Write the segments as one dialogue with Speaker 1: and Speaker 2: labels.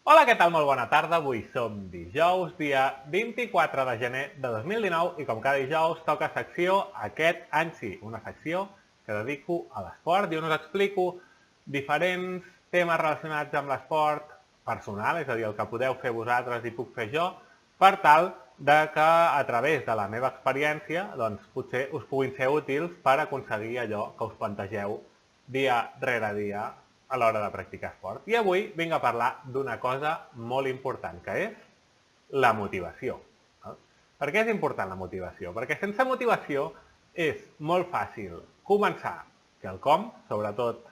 Speaker 1: Hola, què tal? Molt bona tarda. Avui som dijous, dia 24 de gener de 2019 i com cada dijous toca secció aquest any sí, una secció que dedico a l'esport i on us explico diferents temes relacionats amb l'esport personal, és a dir, el que podeu fer vosaltres i puc fer jo, per tal de que a través de la meva experiència doncs, potser us puguin ser útils per aconseguir allò que us plantegeu dia rere dia a l'hora de practicar esport. I avui vinc a parlar d'una cosa molt important, que és la motivació. Per què és important la motivació? Perquè sense motivació és molt fàcil començar quelcom, sobretot,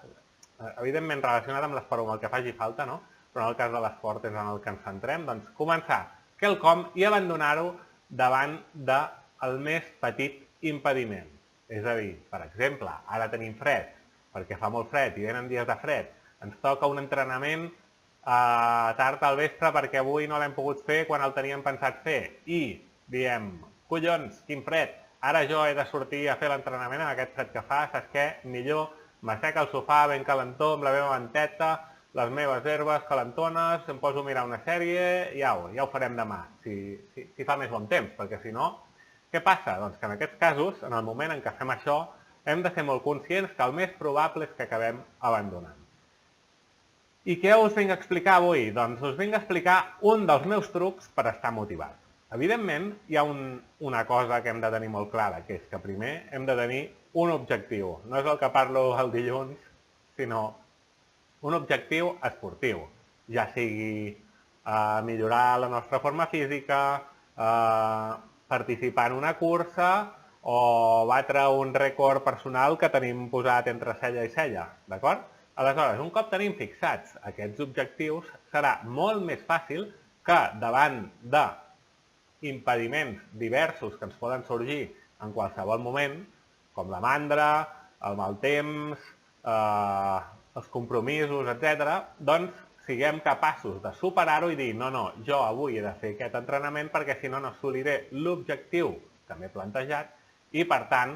Speaker 1: evidentment relacionat amb l'esport o amb el que faci falta, no? Però en el cas de l'esport és en el que ens centrem, doncs començar quelcom i abandonar-ho davant del més petit impediment. És a dir, per exemple, ara tenim fred, perquè fa molt fred i venen dies de fred, ens toca un entrenament tard al vespre perquè avui no l'hem pogut fer quan el teníem pensat fer i diem, collons, quin fred, ara jo he de sortir a fer l'entrenament amb aquest fred que fa, saps què? Millor m'assec al sofà ben calentó amb la meva manteta, les meves herbes calentones, em poso a mirar una sèrie i ja ho farem demà, si fa més bon temps, perquè si no, què passa? Doncs que en aquests casos, en el moment en què fem això, hem de ser molt conscients que el més probable és que acabem abandonant. I què us vinc a explicar avui? Doncs us vinc a explicar un dels meus trucs per estar motivat. Evidentment, hi ha una cosa que hem de tenir molt clara, que és que primer hem de tenir un objectiu. No és el que parlo el dilluns, sinó un objectiu esportiu, ja sigui millorar la nostra forma física, participar en una cursa o batre un rècord personal que tenim posat entre cella i cella, d'acord? Aleshores, un cop tenim fixats aquests objectius, serà molt més fàcil que davant d'impediments diversos que ens poden sorgir en qualsevol moment, com la mandra, el mal temps, els compromisos, etc., doncs siguem capaços de superar-ho i dir no, jo avui he de fer aquest entrenament perquè si no no assoliré l'objectiu que m'he plantejat i per tant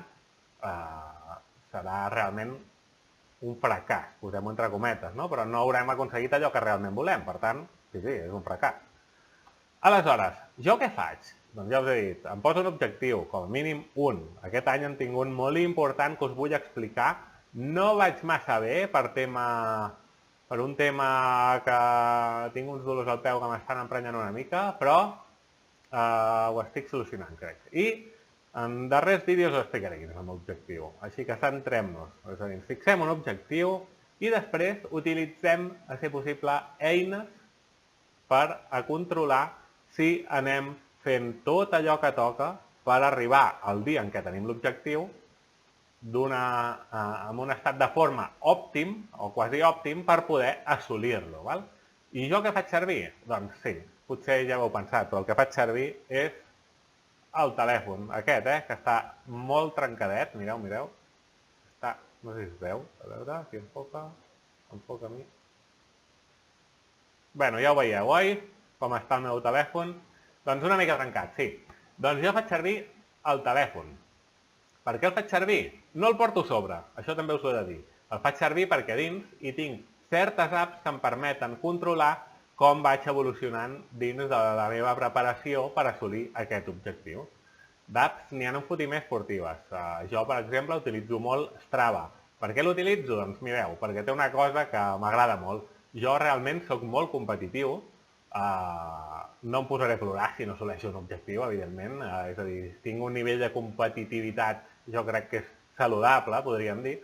Speaker 1: serà realment un fracàs, posem-ho entre cometes, no? Però no haurem aconseguit allò que realment volem, per tant, sí, és un fracàs. Aleshores, jo què faig? Doncs ja us he dit, em poso un objectiu, com a mínim un. Aquest any en tinc un molt important que us vull explicar. No vaig massa bé per un tema que tinc uns dolors al peu que m'estan emprenyant una mica, però ho estic solucionant, crec. I en darrers vídeos us explicaré quin és el meu objectiu. Així que centrem-nos, és a dir, ens fixem un objectiu i després utilitzem, a ser possible, eines per a controlar si anem fent tot allò que toca per arribar al dia en què tenim l'objectiu en un estat de forma òptim o quasi òptim per poder assolir-lo. I jo què faig servir? Doncs sí, potser ja ho heu pensat, però el que faig servir és el telèfon, aquest, que està molt trencadet, mireu, està, no sé si es veu, a veure, si enfoca a mi. Bueno, ja ho veieu, oi? Com està el meu telèfon? Doncs una mica trencat, sí. Doncs jo faig servir el telèfon. Per què el faig servir? No el porto a sobre, això també us ho he de dir. El faig servir perquè dins hi tinc certes apps que em permeten controlar com vaig evolucionant dins de la meva preparació per assolir aquest objectiu. D'apps n'hi ha un fotimer esportives. Jo, per exemple, utilitzo molt Strava. Per què l'utilitzo? Doncs mireu, perquè té una cosa que m'agrada molt. Jo realment sóc molt competitiu, no em posaré a plorar si no assoleixo un objectiu, evidentment, és a dir, tinc un nivell de competitivitat, jo crec que és saludable, podríem dir,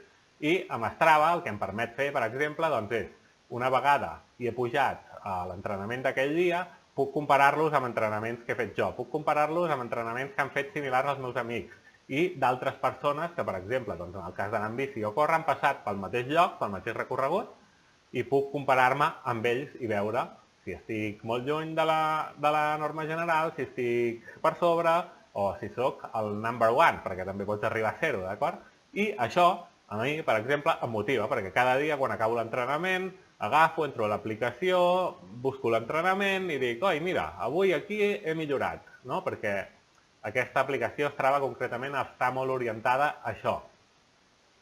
Speaker 1: i amb Strava el que em permet fer, per exemple, doncs és, una vegada hi he pujat a l'entrenament d'aquell dia, puc comparar-los amb entrenaments que he fet jo, puc comparar-los amb entrenaments que han fet similars als meus amics i d'altres persones que, per exemple, doncs en el cas d'anar amb bici o córrer, han passat pel mateix lloc, pel mateix recorregut, i puc comparar-me amb ells i veure si estic molt lluny de la norma general, si estic per sobre o si sóc el number one, perquè també pots arribar a ser-ho, d'acord? I això, a mi, per exemple, em motiva, perquè cada dia quan acabo l'entrenament agafo, entro a l'aplicació, busco l'entrenament i dic, oi, mira, avui aquí he millorat, no? Perquè aquesta aplicació Strava concretament està molt orientada a això.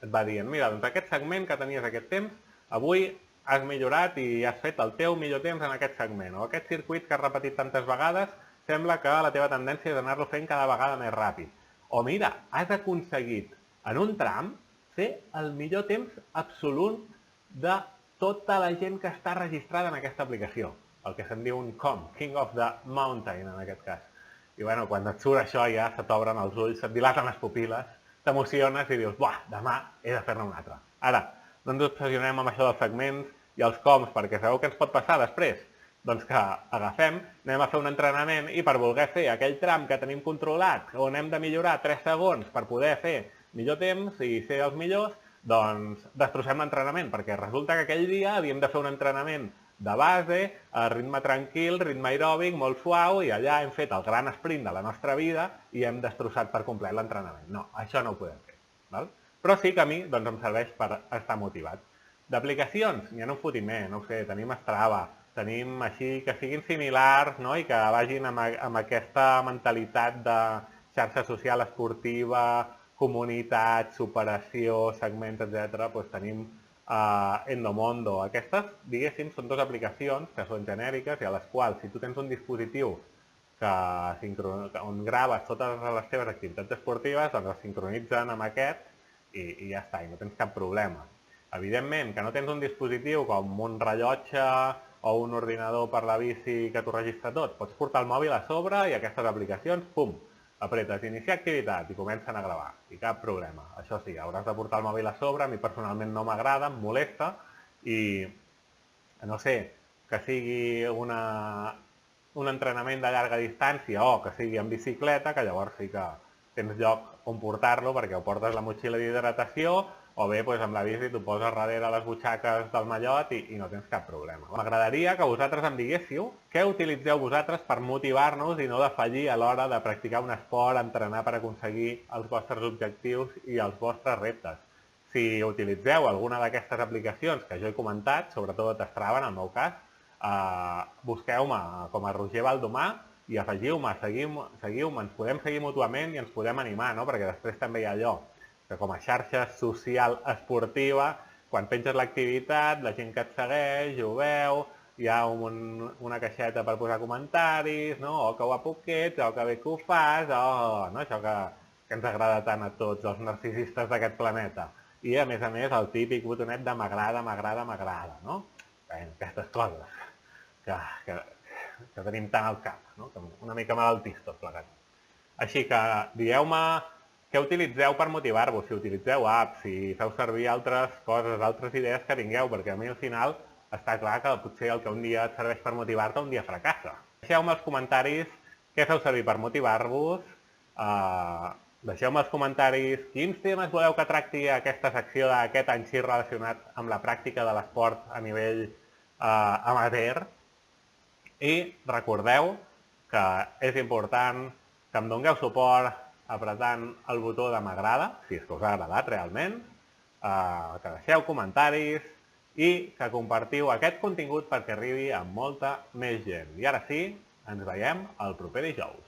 Speaker 1: Et va dient, mira, doncs aquest segment que tenies aquest temps, avui has millorat i has fet el teu millor temps en aquest segment, o aquest circuit que has repetit tantes vegades sembla que la teva tendència és anar-lo fent cada vegada més ràpid. O mira, has aconseguit en un tram fer el millor temps absolut de tota la gent que està registrada en aquesta aplicació, el que se'n diu un COM, King of the Mountain en aquest cas. I bueno, quan et surt això ja se t'obren els ulls, se't dilaten les pupil·les, t'emociones i dius, buah, demà he de fer-ne un altre. Ara, no ens obsessionem amb això dels segments i els coms, perquè sabeu què ens pot passar després? Doncs que agafem, anem a fer un entrenament i per voler fer aquell tram que tenim controlat, on hem de millorar 3 segons per poder fer millor temps i ser els millors, doncs destrossem l'entrenament, perquè resulta que aquell dia havíem de fer un entrenament de base, a ritme tranquil, ritme aeròbic, molt suau, i allà hem fet el gran sprint de la nostra vida i hem destrossat per complet l'entrenament. No, això no ho podem fer. Val? Però sí que a mi doncs, em serveix per estar motivat. D'aplicacions, n'hi ha un fotimer, no ho sé, tenim Strava, tenim així que siguin similars, no? I que vagin amb aquesta mentalitat de xarxa social esportiva, comunitat, superació, segments, etc. Doncs tenim Endomondo. Aquestes, diguéssim, són dues aplicacions que són genèriques i a les quals, si tu tens un dispositiu on graves totes les teves activitats esportives, doncs es sincronitzen amb aquest i ja està, i no tens cap problema. Evidentment, que no tens un dispositiu com un rellotge o un ordinador per la bici que t'ho registra tot, pots portar el mòbil a sobre i aquestes aplicacions, pum, apretes iniciar activitat i comencen a gravar, i cap problema. Això sí, hauràs de portar el mòbil a sobre, a mi personalment no m'agrada, em molesta, i no sé, que sigui un entrenament de llarga distància o que sigui en bicicleta, que llavors sí que tens lloc on portar-lo perquè ho portes la motxilla d'hidratació o bé amb la bici t'ho poses darrere les butxaques del mallot i no tens cap problema. M'agradaria que vosaltres em diguéssiu què utilitzeu vosaltres per motivar-nos i no defallir a l'hora de practicar un esport, entrenar per aconseguir els vostres objectius i els vostres reptes. Si utilitzeu alguna d'aquestes aplicacions que jo he comentat, sobretot Strava en el meu cas, busqueu-me com a Roger Baldomà i afegiu-me, seguiu-me, ens podem seguir mútuament i ens podem animar, no? Perquè després també hi ha allò que com a xarxa social esportiva, quan penges l'activitat, la gent que et segueix, ho veu, hi ha una caixeta per posar comentaris, no? Oh, que guapoquets, oh, que bé que ho fas, oh, no? Això que ens agrada tant a tots els narcisistes d'aquest planeta. I a més, el típic botonet de m'agrada, no? Aquestes coses que tenim tant al cap, no? Una mica malaltís tot plegat. Així que dieu-me què utilitzeu per motivar-vos, si utilitzeu apps, si feu servir altres coses, altres idees que tingueu, perquè a mi al final està clar que potser el que un dia et serveix per motivar-te un dia fracassa. Deixeu-me als comentaris què feu servir per motivar-vos, deixeu-me als comentaris quins temes voleu que tracti aquesta secció d'aquest any sí relacionat amb la pràctica de l'esport a nivell amateur, i recordeu que és important que em dongueu suport apretant el botó de m'agrada, si és que us ha agradat realment, que deixeu comentaris i que compartiu aquest contingut perquè arribi a molta més gent. I ara sí, ens veiem el proper dijous.